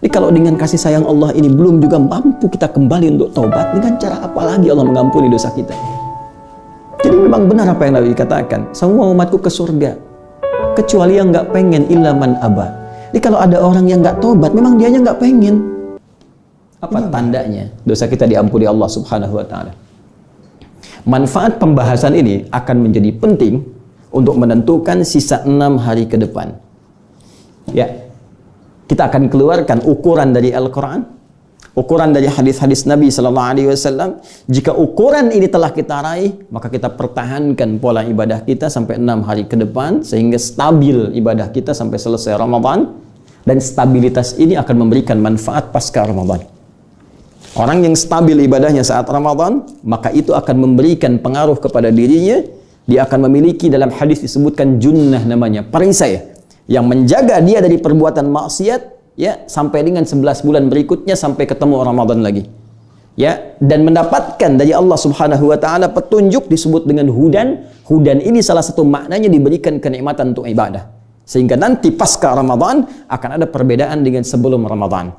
Jadi kalau dengan kasih sayang Allah ini belum juga mampu kita kembali untuk taubat, dengan cara apa lagi Allah mengampuni dosa kita? Jadi memang benar apa yang Nabi katakan, semua umatku ke surga, kecuali yang nggak pengen, illa man aba. Jadi kalau ada orang yang nggak taubat, memang dianya nggak pengen. Apa tandanya dosa kita diampuni Allah Subhanahu wa Ta'ala? Manfaat pembahasan ini akan menjadi penting untuk menentukan sisa 6 hari ke depan. Ya, kita akan keluarkan ukuran dari Al-Quran, ukuran dari hadis-hadis Nabi Sallallahu Alaihi Wasallam. Jika ukuran ini telah kita raih, maka kita pertahankan pola ibadah kita sampai 6 hari ke depan, sehingga stabil ibadah kita sampai selesai Ramadan. Dan stabilitas ini akan memberikan manfaat pasca Ramadan. Orang yang stabil ibadahnya saat Ramadan, maka itu akan memberikan pengaruh kepada dirinya. Dia akan memiliki, dalam hadis disebutkan junnah namanya, perisai yang menjaga dia dari perbuatan maksiat, ya, sampai dengan 11 bulan berikutnya sampai ketemu Ramadan lagi. Ya, dan mendapatkan dari Allah Subhanahu wa Ta'ala petunjuk, disebut dengan hudan. Hudan ini salah satu maknanya diberikan kenikmatan untuk ibadah. Sehingga nanti pasca Ramadan akan ada perbedaan dengan sebelum Ramadan.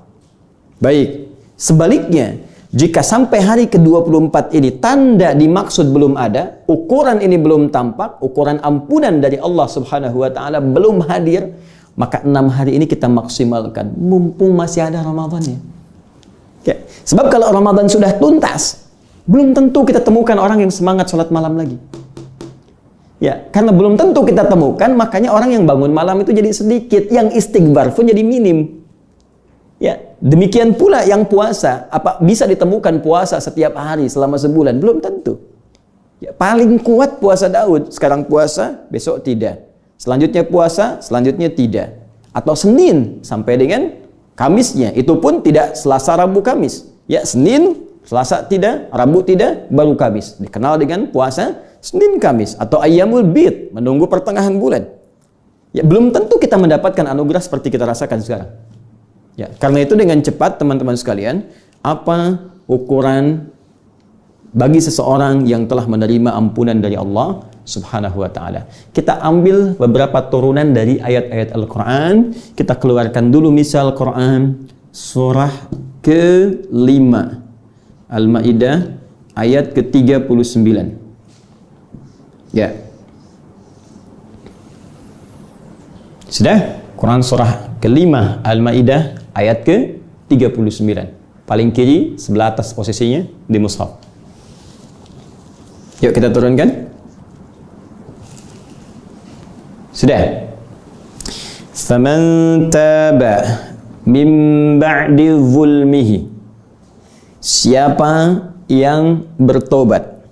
Baik. Sebaliknya, jika sampai hari ke-24 ini tanda dimaksud belum ada, ukuran ini belum tampak, ukuran ampunan dari Allah Subhanahu wa Ta'ala belum hadir, maka 6 hari ini kita maksimalkan, mumpung masih ada Ramadannya. Ya. Sebab kalau Ramadan sudah tuntas, belum tentu kita temukan orang yang semangat sholat malam lagi. Ya, karena belum tentu kita temukan, makanya orang yang bangun malam itu jadi sedikit, yang istighfar pun jadi minim. Ya, demikian pula yang puasa, apa bisa ditemukan puasa setiap hari selama sebulan? Belum tentu. Ya, paling kuat puasa Daud, sekarang puasa, besok tidak. Selanjutnya puasa, selanjutnya tidak. Atau Senin sampai dengan Kamisnya, itu pun tidak Selasa, Rabu, Kamis. Ya, Senin, Selasa tidak, Rabu tidak, baru Kamis. Dikenal dengan puasa Senin, Kamis. Atau Ayyamul Bid, menunggu pertengahan bulan. Ya, belum tentu kita mendapatkan anugerah seperti kita rasakan sekarang. Ya, karena itu dengan cepat teman-teman sekalian, apa ukuran bagi seseorang yang telah menerima ampunan dari Allah Subhanahu wa Ta'ala? Kita ambil beberapa turunan dari ayat-ayat Al-Quran. Kita keluarkan dulu misal Quran surah ke-5 Al-Ma'idah ayat ke-39. Ya, sudah? Quran surah ke-5 Al-Ma'idah ayat ke-39. Paling kiri, sebelah atas posisinya di mushaf. Yuk kita turunkan. Sudah. Faman taba min ba'di zulmihi. Siapa yang bertobat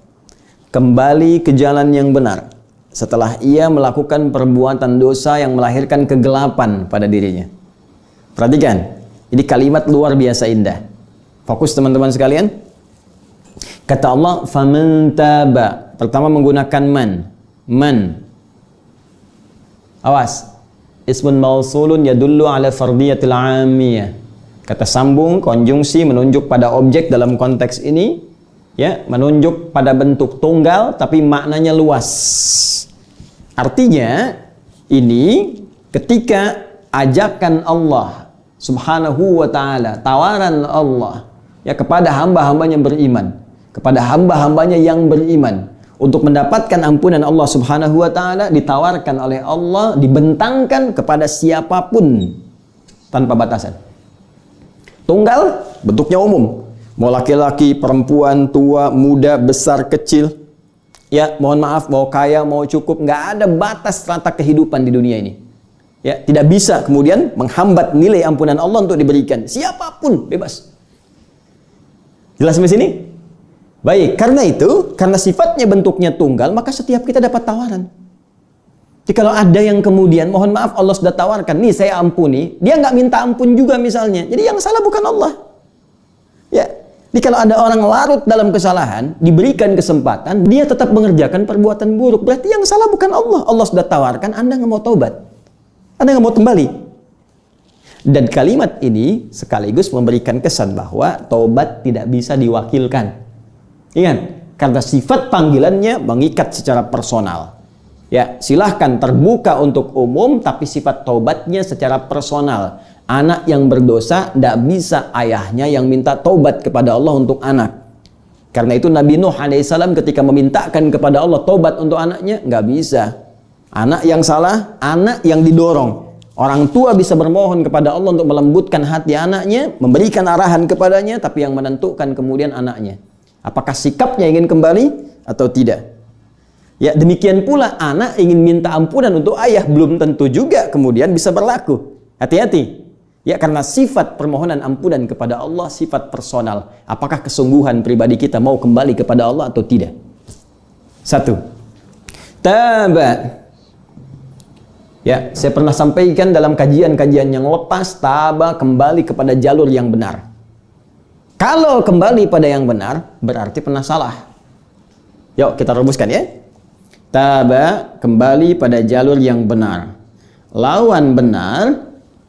kembali ke jalan yang benar setelah ia melakukan perbuatan dosa yang melahirkan kegelapan pada dirinya. Perhatikan, ini kalimat luar biasa indah. Fokus teman-teman sekalian. Kata Allah, faman taba. Pertama menggunakan man. Man. Awas. Ismun mausulun yadullu ala fardiyatil amiyah. Kata sambung, konjungsi menunjuk pada objek dalam konteks ini. Ya, menunjuk pada bentuk tunggal tapi maknanya luas. Artinya, ini ketika ajakan Allah Subhanahu wa Ta'ala, tawaran Allah ya kepada hamba-hambanya beriman, kepada hamba-hambanya yang beriman untuk mendapatkan ampunan Allah Subhanahu wa Ta'ala, ditawarkan oleh Allah, dibentangkan kepada siapapun tanpa batasan. Tunggal bentuknya umum, mau laki-laki, perempuan, tua, muda, besar, kecil, ya mohon maaf, mau kaya, mau cukup, nggak ada batas rata kehidupan di dunia ini. Ya, tidak bisa kemudian menghambat nilai ampunan Allah untuk diberikan. Siapapun bebas. Jelas sampai sini? Baik, karena itu, karena sifatnya bentuknya tunggal, maka setiap kita dapat tawaran. Jadi kalau ada yang kemudian, mohon maaf, Allah sudah tawarkan, nih saya ampuni, dia nggak minta ampun juga misalnya. Jadi yang salah bukan Allah. Ya, jadi kalau ada orang larut dalam kesalahan, diberikan kesempatan, dia tetap mengerjakan perbuatan buruk. Berarti yang salah bukan Allah. Allah sudah tawarkan, Anda nggak mau taubat. Anda nggak mau kembali. Dan kalimat ini sekaligus memberikan kesan bahwa taubat tidak bisa diwakilkan. Ingat, karena sifat panggilannya mengikat secara personal. Ya, silahkan terbuka untuk umum, tapi sifat taubatnya secara personal. Anak yang berdosa tidak bisa ayahnya yang minta taubat kepada Allah untuk anak. Karena itu Nabi Nuh alaihissalam ketika memintakan kepada Allah taubat untuk anaknya, nggak bisa. Anak yang salah, anak yang didorong. Orang tua bisa bermohon kepada Allah untuk melembutkan hati anaknya, memberikan arahan kepadanya, tapi yang menentukan kemudian anaknya. Apakah sikapnya ingin kembali atau tidak? Ya, demikian pula anak ingin minta ampunan untuk ayah belum tentu juga kemudian bisa berlaku. Hati-hati. Ya, karena sifat permohonan ampunan kepada Allah sifat personal. Apakah kesungguhan pribadi kita mau kembali kepada Allah atau tidak? Satu. Taba. Ya, saya pernah sampaikan dalam kajian-kajian yang lepas, taba kembali kepada jalur yang benar. Kalau kembali pada yang benar, berarti pernah salah. Yuk kita rumuskan ya. Taba kembali pada jalur yang benar. Lawan benar,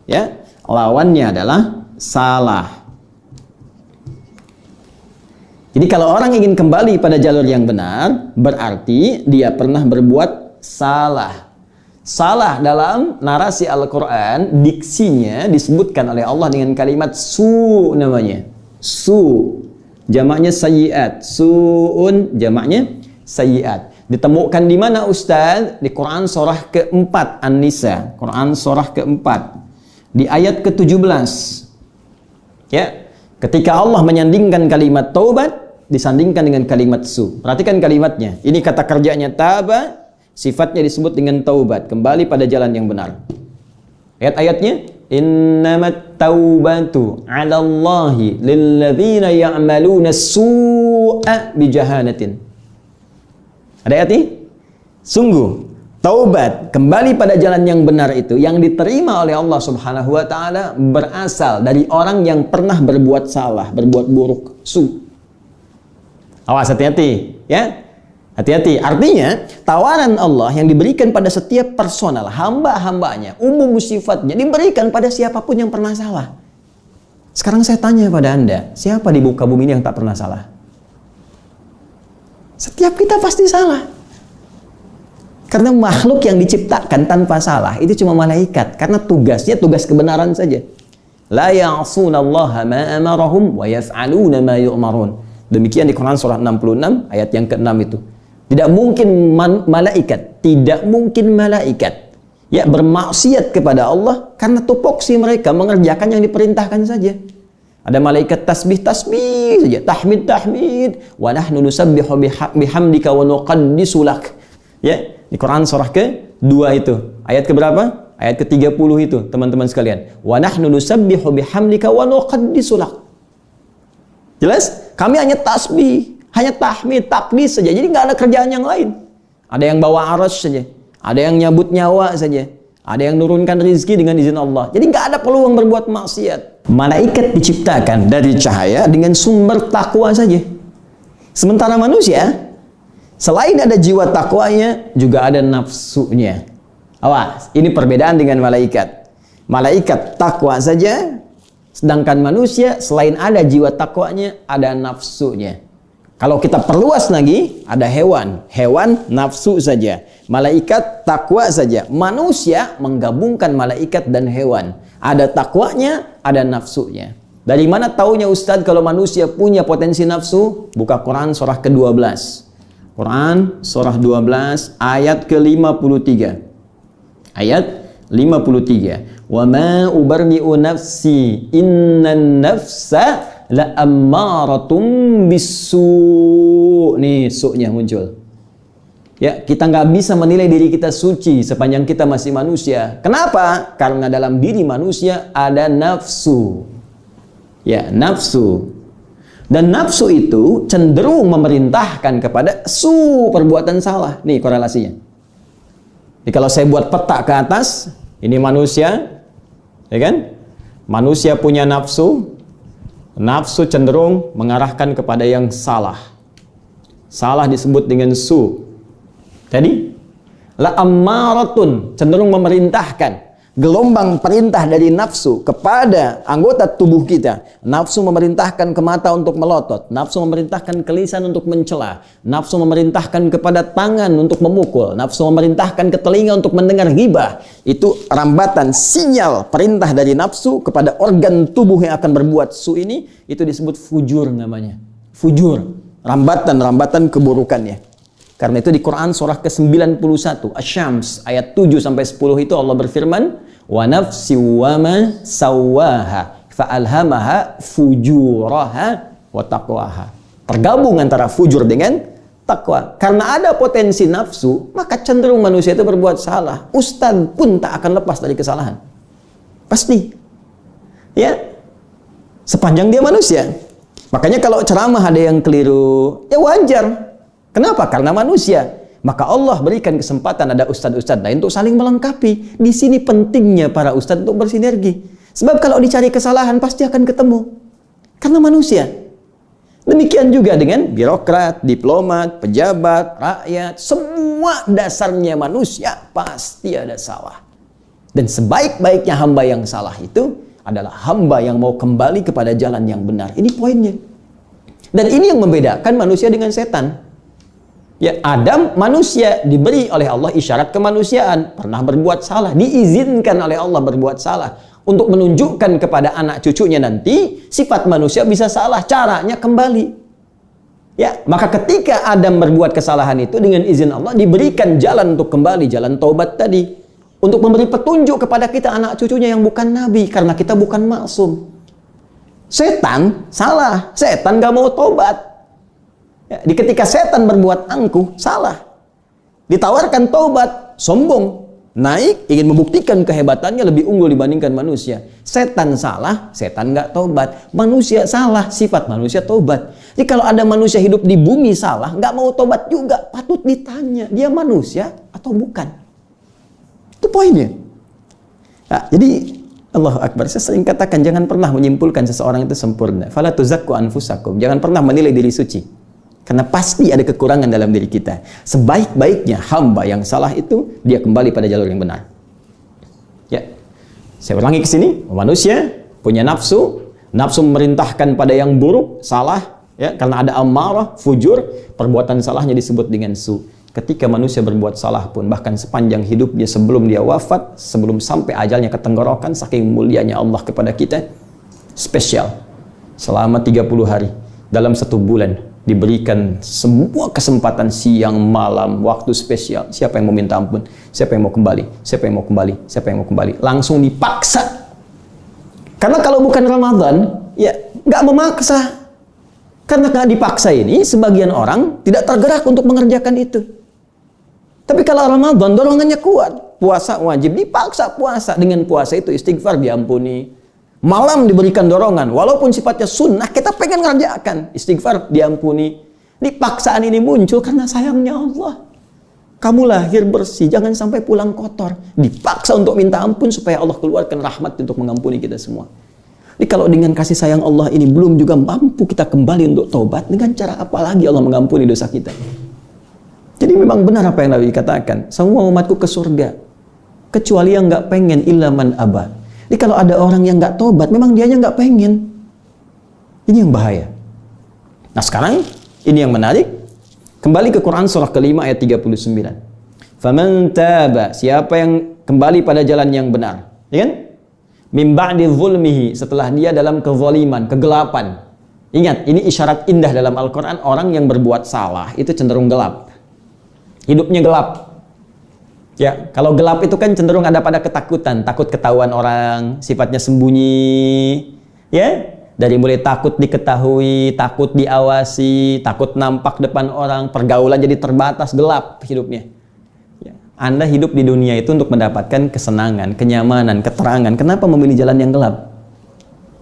ya, lawannya adalah salah. Jadi kalau orang ingin kembali pada jalur yang benar, berarti dia pernah berbuat salah. Salah dalam narasi Al-Quran, diksinya disebutkan oleh Allah dengan kalimat su namanya. Su, jamaknya sayyiat. Su'un, jamaknya sayyiat. Ditemukan di mana Ustaz? Di Quran surah keempat An-Nisa. Quran surah keempat. Di ayat ke-17. Ya, ketika Allah menyandingkan kalimat taubat, disandingkan dengan kalimat su. Perhatikan kalimatnya. Ini kata kerjanya taba, sifatnya disebut dengan taubat, kembali pada jalan yang benar. Ayat-ayatnya, innamat taubatu 'ala Allahi lilladzina ya'maluna su'a bijahalatin. Ada ayat ini? Sungguh taubat kembali pada jalan yang benar itu yang diterima oleh Allah Subhanahu wa taala berasal dari orang yang pernah berbuat salah, berbuat buruk, su. Awas, hati-hati ya. Hati-hati, artinya tawaran Allah yang diberikan pada setiap personal, hamba-hambanya, umum sifatnya, diberikan pada siapapun yang pernah salah. Sekarang saya tanya pada Anda, siapa di muka bumi ini yang tak pernah salah? Setiap kita pasti salah. Karena makhluk yang diciptakan tanpa salah, itu cuma malaikat. Karena tugasnya, tugas kebenaran saja. La ya'sunallaha ma amarahum wa yaf'aluna ma yu'marun. Demikian di Quran surah 66, ayat yang ke-6 itu. Tidak mungkin malaikat, tidak mungkin malaikat ya bermaksiat kepada Allah karena tupoksi mereka mengerjakan yang diperintahkan saja. Ada malaikat tasbih saja, tahmid wa nahnu nusabbihu bihamdika wa nuqaddisu lak. Ya, di Quran surah ke-2 itu. Ayat ke berapa? Ayat ke-30 itu, teman-teman sekalian. Wa nahnu nusabbihu bihamdika wa nuqaddisu lak. Jelas? Kami hanya tasbih, hanya tahmid, takdis saja. Jadi nggak ada kerjaan yang lain. Ada yang bawa aras saja. Ada yang nyabut nyawa saja. Ada yang nurunkan rizki dengan izin Allah. Jadi nggak ada peluang berbuat maksiat. Malaikat diciptakan dari cahaya dengan sumber takwa saja. Sementara manusia, selain ada jiwa takwanya, juga ada nafsunya. Awas, ini perbedaan dengan malaikat. Malaikat takwa saja, sedangkan manusia selain ada jiwa takwanya, ada nafsunya. Kalau kita perluas lagi, ada hewan. Hewan nafsu saja. Malaikat takwa saja. Manusia menggabungkan malaikat dan hewan. Ada takwanya, ada nafsunya. Dari mana taunya Ustadz kalau manusia punya potensi nafsu? Buka Quran surah ke-12. Quran surah 12 ayat ke-53. Ayat 53. Wa ma ubarri'u nafsi innan nafsa la ammaratum bisu. Nih su-nya muncul. Ya, kita nggak bisa menilai diri kita suci sepanjang kita masih manusia. Kenapa? Karena dalam diri manusia ada nafsu. Ya, nafsu. Dan nafsu itu cenderung memerintahkan kepada perbuatan salah. Nih korelasinya. Jadi kalau saya buat peta ke atas, ini manusia, ya kan? Manusia punya nafsu. Nafsu cenderung mengarahkan kepada yang salah. Salah disebut dengan su. Jadi la ammaratun cenderung memerintahkan. gelombang perintah dari nafsu kepada anggota tubuh kita. Nafsu memerintahkan ke mata untuk melotot, nafsu memerintahkan ke lisan untuk mencela, nafsu memerintahkan kepada tangan untuk memukul, nafsu memerintahkan ke telinga untuk mendengar ghibah. Itu rambatan sinyal perintah dari nafsu kepada organ tubuh yang akan berbuat su ini, itu disebut fujur namanya. Fujur, rambatan-rambatan keburukannya. Karena itu di Quran surah ke-91 Asy-Syams ayat 7 sampai 10 itu Allah berfirman, wa nafsi wa ma sawwaha fa'alhamaha fujuraha wa taqwaha. Tergabung antara fujur dengan takwa. Karena ada potensi nafsu, maka cenderung manusia itu berbuat salah. Ustadz pun tak akan lepas dari kesalahan. Pasti. Ya. Sepanjang dia manusia. Makanya kalau ceramah ada yang keliru, ya wajar. Kenapa? Karena manusia. Maka Allah berikan kesempatan ada ustadz-ustadz lain untuk saling melengkapi. Di sini pentingnya para ustadz untuk bersinergi. Sebab kalau dicari kesalahan pasti akan ketemu. Karena manusia. Demikian juga dengan birokrat, diplomat, pejabat, rakyat. Semua dasarnya manusia pasti ada salah. Dan sebaik-baiknya hamba yang salah itu adalah hamba yang mau kembali kepada jalan yang benar. Ini poinnya. Dan ini yang membedakan manusia dengan setan. Ya, Adam manusia diberi oleh Allah isyarat kemanusiaan, pernah berbuat salah, diizinkan oleh Allah berbuat salah untuk menunjukkan kepada anak cucunya nanti sifat manusia bisa salah, caranya kembali. Ya, maka ketika Adam berbuat kesalahan itu dengan izin Allah diberikan jalan untuk kembali, jalan taubat tadi, untuk memberi petunjuk kepada kita anak cucunya yang bukan nabi, karena kita bukan maksum. Setan salah, setan gak mau taubat. Ya, di ketika setan berbuat angkuh, salah. Ditawarkan taubat, sombong, naik, ingin membuktikan kehebatannya lebih unggul dibandingkan manusia. Setan salah, setan nggak taubat. Manusia salah, sifat manusia taubat. Jadi kalau ada manusia hidup di bumi salah, nggak mau taubat juga, patut ditanya, dia manusia atau bukan? Itu poinnya. Nah, jadi Allahu Akbar, saya sering katakan jangan pernah menyimpulkan seseorang itu sempurna. Fala tuzakku anfusakum. Jangan pernah menilai diri suci. Karena pasti ada kekurangan dalam diri kita. Sebaik-baiknya hamba yang salah itu, dia kembali pada jalur yang benar. Ya, saya ulangi ke sini. Manusia punya nafsu. Nafsu memerintahkan pada yang buruk, salah. Ya, karena ada amarah, fujur. Perbuatan salahnya disebut dengan su. Ketika manusia berbuat salah pun, bahkan sepanjang hidup dia sebelum dia wafat, sebelum sampai ajalnya ke tenggorokan, saking mulianya Allah kepada kita, spesial. Selama 30 hari, dalam 1 bulan, diberikan semua kesempatan siang, malam, waktu spesial. Siapa yang mau minta ampun? Siapa yang mau kembali? Siapa yang mau kembali? Siapa yang mau kembali? Langsung dipaksa. Karena kalau bukan Ramadan, ya nggak memaksa. Karena nggak dipaksa ini, sebagian orang tidak tergerak untuk mengerjakan itu. Tapi kalau Ramadan, dorongannya kuat. Puasa wajib, dipaksa puasa. Dengan puasa itu istighfar diampuni. Malam diberikan dorongan, walaupun sifatnya sunnah, kita pengen ngerjakan. Istighfar diampuni. Ini paksaan ini muncul karena sayangnya Allah. Kamu lahir bersih, jangan sampai pulang kotor. Dipaksa untuk minta ampun supaya Allah keluarkan rahmat untuk mengampuni kita semua. Jadi kalau dengan kasih sayang Allah ini belum juga mampu kita kembali untuk taubat, dengan cara apa lagi Allah mengampuni dosa kita? Jadi memang benar apa yang Nabi katakan, semua umatku ke surga, kecuali yang nggak pengen, illa man aba. Jadi kalau ada orang yang nggak tobat, memang dianya nggak pengen. Ini yang bahaya. Nah sekarang, ini yang menarik. Kembali ke Quran surah ke-5 ayat 39. Faman taba, siapa yang kembali pada jalan yang benar. Ya kan? Min ba'di zulmihi, setelah dia dalam kezaliman, kegelapan. Ingat, ini isyarat indah dalam Al-Quran. Orang yang berbuat salah, itu cenderung gelap. Hidupnya gelap. Ya, kalau gelap itu kan cenderung ada pada ketakutan, takut ketahuan orang, sifatnya sembunyi, ya, dari mulai takut diketahui, takut diawasi, takut nampak depan orang, pergaulan jadi terbatas, gelap hidupnya. Ya. Anda hidup di dunia itu untuk mendapatkan kesenangan, kenyamanan, keterangan. Kenapa memilih jalan yang gelap?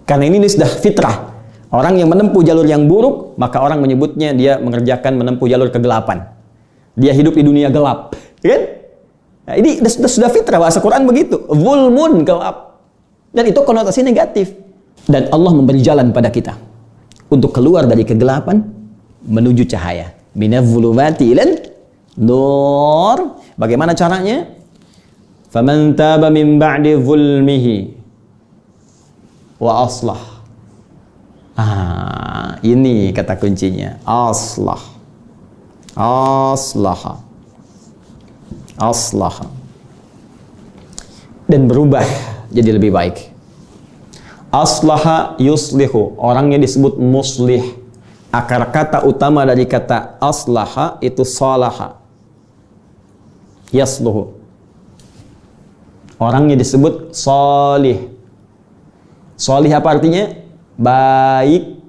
Karena ini sudah fitrah. Orang yang menempuh jalur yang buruk, maka orang menyebutnya dia mengerjakan menempuh jalur kegelapan. Dia hidup di dunia gelap, kan? Nah, ini sudah fitrah, bahasa Quran begitu. Zulmun, gelap. Dan itu konotasi negatif. Dan Allah memberi jalan pada kita untuk keluar dari kegelapan menuju cahaya. Minadh-dhulumati ilan nur. Bagaimana caranya? Faman taba min ba'di zulmihi wa aslah. Ini kata kuncinya. Aslah. Aslaha. Aslaha. Dan berubah jadi lebih baik. Aslaha yuslihu. Orangnya disebut muslih. Akar kata utama dari kata aslaha itu salaha. Yasluhu. Orangnya disebut salih. Salih apa artinya? Baik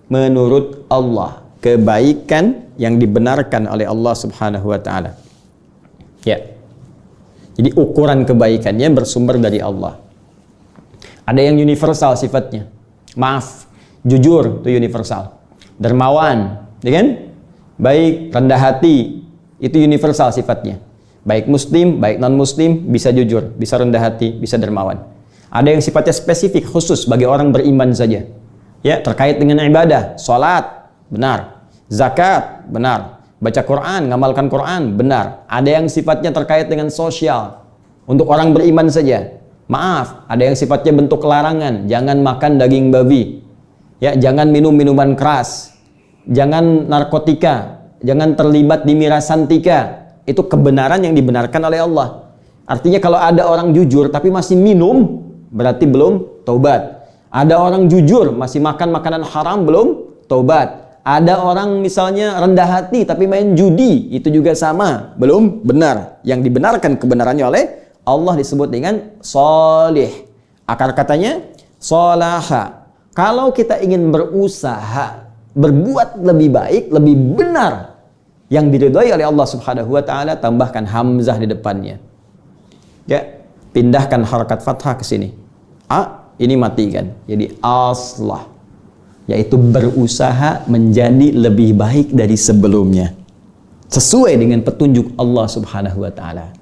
menurut Allah. Kebaikan yang dibenarkan oleh Allah Subhanahu wa taala. Ya. Jadi ukuran kebaikannya bersumber dari Allah. Ada yang universal sifatnya. Maaf, jujur itu universal. Dermawan, ya kan? Baik, rendah hati, itu universal sifatnya. Baik muslim, baik non-muslim, bisa jujur, bisa rendah hati, bisa dermawan. Ada yang sifatnya spesifik, khusus bagi orang beriman saja. Ya, terkait dengan ibadah, salat, benar. Zakat, benar. Baca Quran, ngamalkan Quran, benar. Ada yang sifatnya terkait dengan sosial, untuk orang beriman saja. Maaf, ada yang sifatnya bentuk larangan. Jangan makan daging babi. Ya, jangan minum minuman keras. Jangan narkotika. Jangan terlibat di mirasantika. Itu kebenaran yang dibenarkan oleh Allah. Artinya kalau ada orang jujur tapi masih minum, berarti belum taubat. Ada orang jujur masih makan makanan haram, belum taubat. Ada orang misalnya rendah hati tapi main judi, itu juga sama, belum benar. Yang dibenarkan kebenarannya oleh Allah disebut dengan solih. Akar katanya solaha. Kalau kita ingin berusaha berbuat lebih baik, lebih benar, yang diridhoi oleh Allah Subhanahu wa taala, tambahkan hamzah di depannya. Ya, pindahkan harakat fathah ke sini. Ini matikan. Jadi aslah. Yaitu berusaha menjadi lebih baik dari sebelumnya. Sesuai dengan petunjuk Allah Subhanahu wa taala.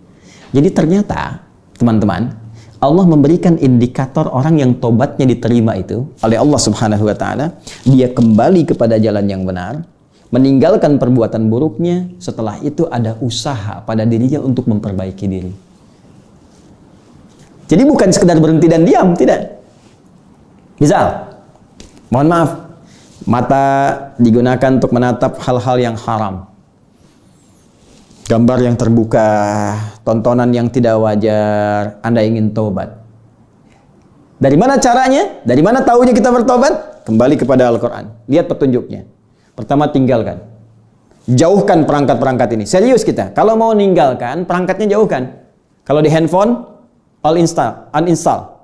Jadi ternyata, teman-teman, Allah memberikan indikator orang yang tobatnya diterima itu oleh Allah Subhanahu wa taala, dia kembali kepada jalan yang benar, meninggalkan perbuatan buruknya, setelah itu ada usaha pada dirinya untuk memperbaiki diri. Jadi bukan sekedar berhenti dan diam, tidak. Misal, mohon maaf, mata digunakan untuk menatap hal-hal yang haram. Gambar yang terbuka, tontonan yang tidak wajar, Anda ingin taubat. Dari mana caranya? Dari mana tahunya kita bertobat? Kembali kepada Al-Quran. Lihat petunjuknya. Pertama, tinggalkan. Jauhkan perangkat-perangkat ini. Serius kita. Kalau mau ninggalkan, perangkatnya jauhkan. Kalau di handphone, uninstall.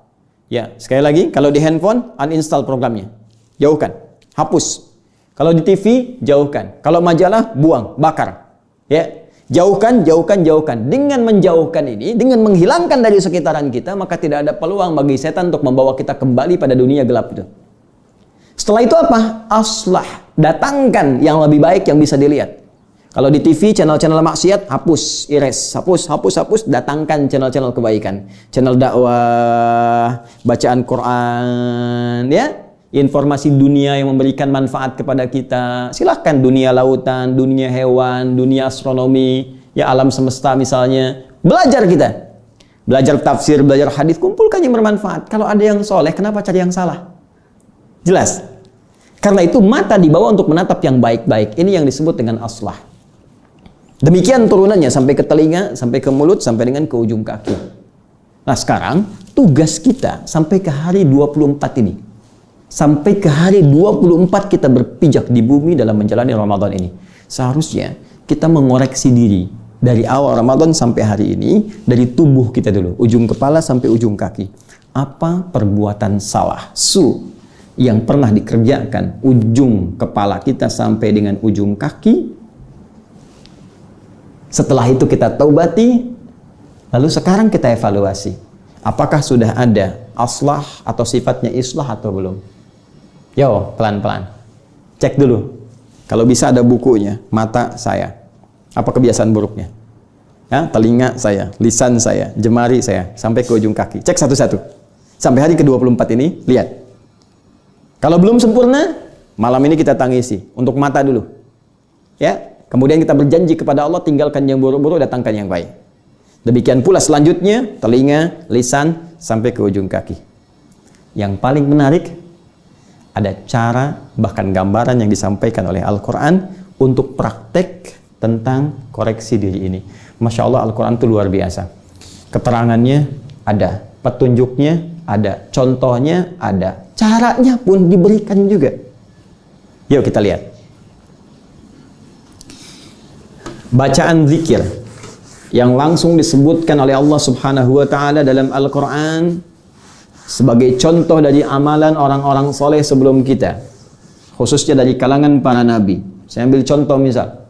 Ya, sekali lagi, kalau di handphone, uninstall programnya. Jauhkan, hapus. Kalau di TV, jauhkan. Kalau majalah, buang, bakar. Ya, jauhkan. Dengan menjauhkan ini, dengan menghilangkan dari sekitaran kita, maka tidak ada peluang bagi setan untuk membawa kita kembali pada dunia gelap itu. Setelah itu apa? Aslah. Datangkan yang lebih baik yang bisa dilihat. Kalau di TV, channel-channel maksiat, hapus, erase, hapus, datangkan channel-channel kebaikan. Channel dakwah, bacaan Quran, ya. Informasi dunia yang memberikan manfaat kepada kita. Silahkan dunia lautan, dunia hewan, dunia astronomi, ya alam semesta misalnya. Belajar kita. Belajar tafsir, belajar hadis, kumpulkan yang bermanfaat. Kalau ada yang soleh, kenapa cari yang salah? Jelas. Karena itu mata dibawa untuk menatap yang baik-baik. Ini yang disebut dengan aslah. Demikian turunannya sampai ke telinga, sampai ke mulut, sampai dengan ke ujung kaki. Nah sekarang tugas kita sampai ke hari 24 ini. Sampai ke hari 24 kita berpijak di bumi dalam menjalani Ramadan ini. Seharusnya kita mengoreksi diri. Dari awal Ramadan sampai hari ini, dari tubuh kita dulu. Ujung kepala sampai ujung kaki. Apa perbuatan salah, yang pernah dikerjakan ujung kepala kita sampai dengan ujung kaki. Setelah itu kita taubati, lalu sekarang kita evaluasi. Apakah sudah ada aslah atau sifatnya islah atau belum? Yo, pelan-pelan. Cek dulu. Kalau bisa ada bukunya, mata saya. Apa kebiasaan buruknya? Ya, telinga saya, lisan saya, jemari saya, sampai ke ujung kaki. Cek satu-satu. Sampai hari ke-24 ini, lihat. Kalau belum sempurna, malam ini kita tangisi. Untuk mata dulu. Ya. Kemudian kita berjanji kepada Allah, tinggalkan yang buruk-buruk, datangkan yang baik. Demikian pula selanjutnya, telinga, lisan, sampai ke ujung kaki. Yang paling menarik, ada cara, bahkan gambaran yang disampaikan oleh Al-Quran untuk praktek tentang koreksi diri ini. Masya Allah, Al-Quran itu luar biasa. Keterangannya ada, petunjuknya ada, contohnya ada, caranya pun diberikan juga. Yuk kita lihat. Bacaan zikir yang langsung disebutkan oleh Allah Subhanahu wa Ta'ala dalam Al-Quran sebagai contoh dari amalan orang-orang soleh sebelum kita, khususnya dari kalangan para nabi. Saya ambil contoh misal,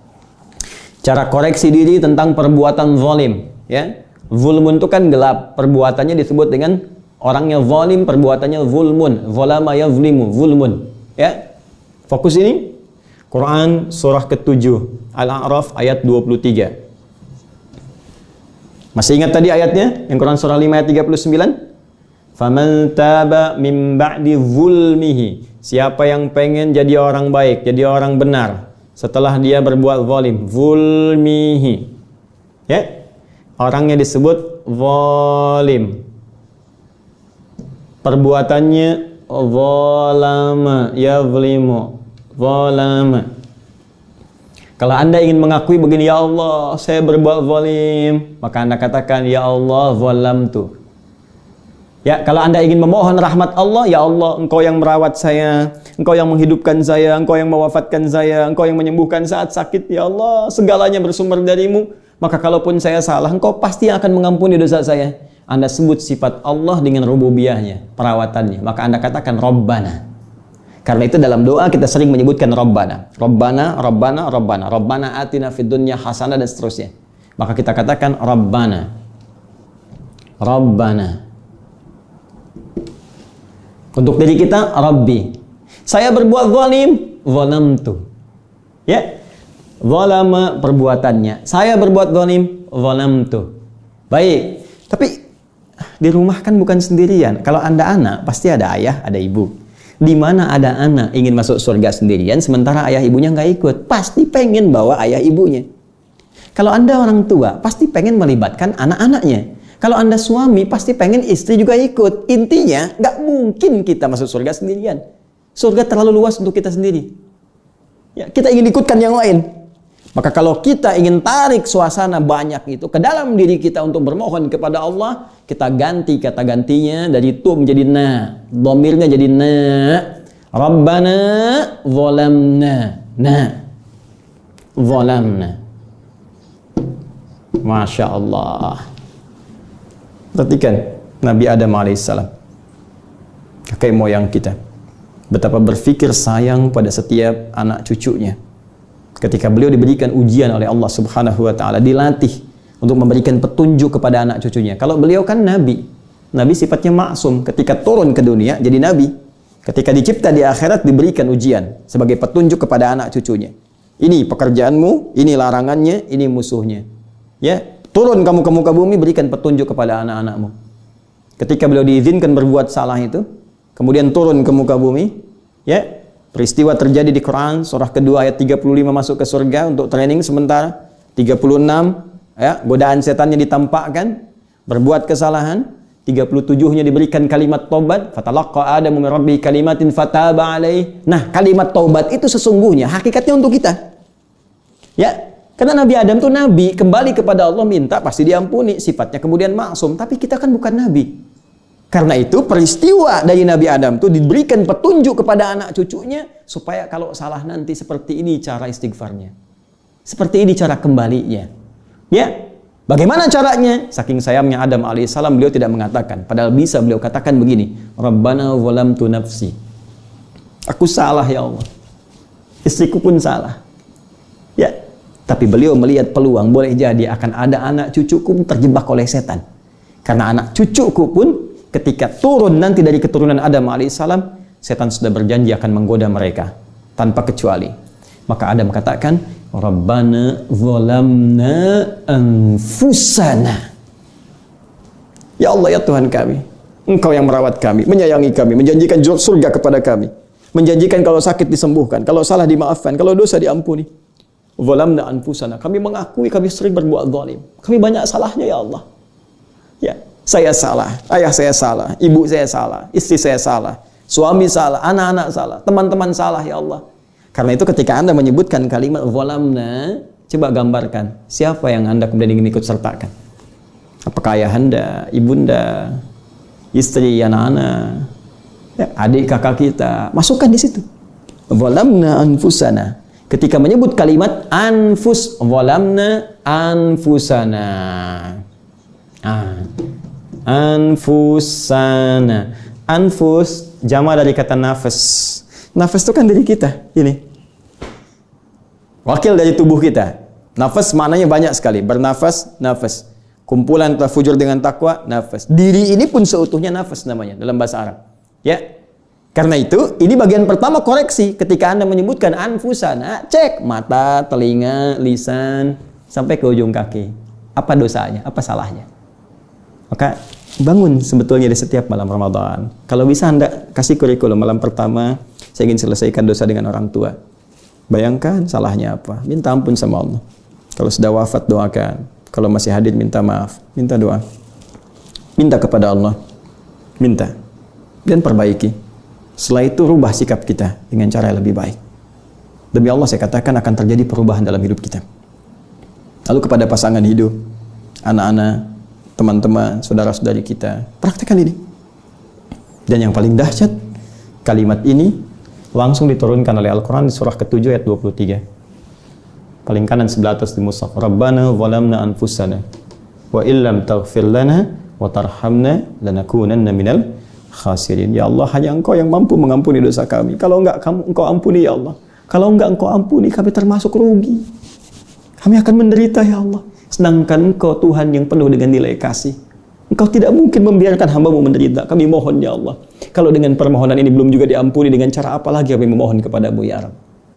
cara koreksi diri tentang perbuatan zalim, ya. Zulmun itu kan gelap, perbuatannya disebut dengan orangnya zalim, perbuatannya zulmun, zalama yazlimu, zulmun, ya. Fokus ini Quran surah ke-7 Al-A'raf ayat 23. Masih ingat tadi ayatnya? Yang Quran surah 5 ayat 39? Faman taba min ba'di zulmihi. Siapa yang pengen jadi orang baik, jadi orang benar setelah dia berbuat zalim, zulmihi. Ya? Orangnya disebut zalim. Perbuatannya zalama, yazlimu, zalama. Kalau Anda ingin mengakui begini, ya Allah, saya berbuat zalim, maka Anda katakan, ya Allah, zalamtu. Ya, kalau Anda ingin memohon rahmat Allah, ya Allah, Engkau yang merawat saya, Engkau yang menghidupkan saya, Engkau yang mewafatkan saya, Engkau yang menyembuhkan saat sakit, ya Allah, segalanya bersumber darimu. Maka kalaupun saya salah, Engkau pasti akan mengampuni dosa saya. Anda sebut sifat Allah dengan rububiyahnya, perawatannya. Maka Anda katakan Rabbana. Karena itu dalam doa kita sering menyebutkan Rabbana. Rabbana, Rabbana, Rabbana. Rabbana atina fid dunya hasanah dan seterusnya. Maka kita katakan Rabbana. Rabbana. Untuk diri kita, Rabbi. Saya berbuat zalim, zalamtu. Ya. Zalama perbuatannya. Saya berbuat zalim, zalamtu. Baik. Tapi di rumah kan bukan sendirian. Kalau Anda anak, pasti ada ayah, ada ibu. Di mana ada anak ingin masuk surga sendirian, sementara ayah ibunya nggak ikut, pasti pengen bawa ayah ibunya. Kalau Anda orang tua, pasti pengen melibatkan anak-anaknya. Kalau Anda suami, pasti pengen istri juga ikut. Intinya, nggak mungkin kita masuk surga sendirian. Surga terlalu luas untuk kita sendiri. Ya, kita ingin ikutkan yang lain. Maka kalau kita ingin tarik suasana banyak itu ke dalam diri kita untuk bermohon kepada Allah, kita ganti kata gantinya dari tu menjadi na, dhamirnya jadi na. Rabbana zalamna, na, zalamna. Masya Allah. Perhatikan Nabi Adam alaihissalam, kakek moyang kita, betapa berfikir sayang pada setiap anak cucunya. Ketika beliau diberikan ujian oleh Allah Subhanahu wa Ta'ala, dilatih untuk memberikan petunjuk kepada anak cucunya. Kalau beliau kan nabi, nabi sifatnya maksum. Ketika turun ke dunia jadi nabi, ketika dicipta di akhirat diberikan ujian sebagai petunjuk kepada anak cucunya. Ini pekerjaanmu, ini larangannya, ini musuhnya. Ya, turun kamu ke muka bumi, berikan petunjuk kepada anak-anakmu. Ketika beliau diizinkan berbuat salah itu, kemudian turun ke muka bumi, ya. Peristiwa terjadi di Quran, surah kedua ayat 35 masuk ke surga untuk training sementara. 36, ya, godaan setannya ditampakkan, berbuat kesalahan. 37-nya diberikan kalimat taubat, fatalaqqa Adamu min rabbihi kalimatin fataba alaihi. Nah, kalimat taubat itu sesungguhnya hakikatnya untuk kita. Ya, karena Nabi Adam itu nabi, kembali kepada Allah minta pasti diampuni, sifatnya kemudian maksum, tapi kita kan bukan nabi. Karena itu peristiwa dari Nabi Adam itu diberikan petunjuk kepada anak cucunya supaya kalau salah nanti seperti ini cara istighfarnya. Seperti ini cara kembalinya. Ya. Bagaimana caranya? Saking sayangnya Adam alaihissalam beliau tidak mengatakan. Padahal bisa beliau katakan begini. Rabbana zalamtu nafsi. Aku salah ya Allah. Istriku pun salah. Ya. Tapi beliau melihat peluang boleh jadi akan ada anak cucuku terjebak oleh setan. Karena anak cucuku pun ketika turun nanti dari keturunan Adam alaihissalam, setan sudah berjanji akan menggoda mereka tanpa kecuali. Maka Adam katakan, Rabbana zalamna anfusana. Ya Allah, ya Tuhan kami, Engkau yang merawat kami, menyayangi kami, menjanjikan surga kepada kami, menjanjikan kalau sakit disembuhkan, kalau salah dimaafkan, kalau dosa diampuni. Zalamna anfusana. Kami mengakui kami sering berbuat zalim. Kami banyak salahnya ya Allah. Ya, saya salah, ayah saya salah, ibu saya salah, istri saya salah, suami salah, anak-anak salah, teman-teman salah ya Allah. Karena itu ketika Anda menyebutkan kalimat zalamna, coba gambarkan siapa yang Anda kemudian ingin ikut sertakan. Apakah ayah Anda, ibunda, istri, anak-anak, ya, adik kakak kita, masukkan di situ. Zalamna anfusana. Ketika menyebut kalimat anfus, zalamna anfusana. Anfusana. Anfus jama dari kata nafas. Nafas itu kan diri kita, ini. Wakil dari tubuh kita. Nafas maknanya banyak sekali. Bernafas, nafas. Kumpulan tafujur dengan takwa, nafas. Diri ini pun seutuhnya nafas namanya dalam bahasa Arab. Ya. Karena itu, ini bagian pertama koreksi. Ketika Anda menyebutkan anfusana, cek mata, telinga, lisan, sampai ke ujung kaki. Apa dosanya? Apa salahnya? Maka bangun sebetulnya di setiap malam Ramadan. Kalau bisa Anda kasih kurikulum malam pertama, saya ingin selesaikan dosa dengan orang tua. Bayangkan salahnya apa. Minta ampun sama Allah. Kalau sudah wafat, doakan. Kalau masih hadir, minta maaf. Minta doa. Minta kepada Allah. Minta. Dan perbaiki. Setelah itu rubah sikap kita dengan cara yang lebih baik. Demi Allah saya katakan akan terjadi perubahan dalam hidup kita. Lalu kepada pasangan hidup, anak-anak, teman-teman, saudara-saudari kita, praktekkan ini. Dan yang paling dahsyat, kalimat ini langsung diturunkan oleh Al-Quran di surah ke-7 ayat 23. Paling kanan sebelah atas di mushaf. Rabbana zalamna anfusana wa illam taghfir lana wa tarhamna lanakunanna minal khasirin. Ya Allah, hanya Engkau yang mampu mengampuni dosa kami. Kalau enggak Engkau ampuni ya Allah. Kalau enggak Engkau ampuni, kami termasuk rugi. Kami akan menderita ya Allah. Sedangkan Engkau Tuhan yang penuh dengan nilai kasih. Engkau tidak mungkin membiarkan hamba-Mu menderita. Kami mohon ya Allah. Kalau dengan permohonan ini belum juga diampuni, dengan cara apa lagi kami memohon kepada-Mu ya Rabb?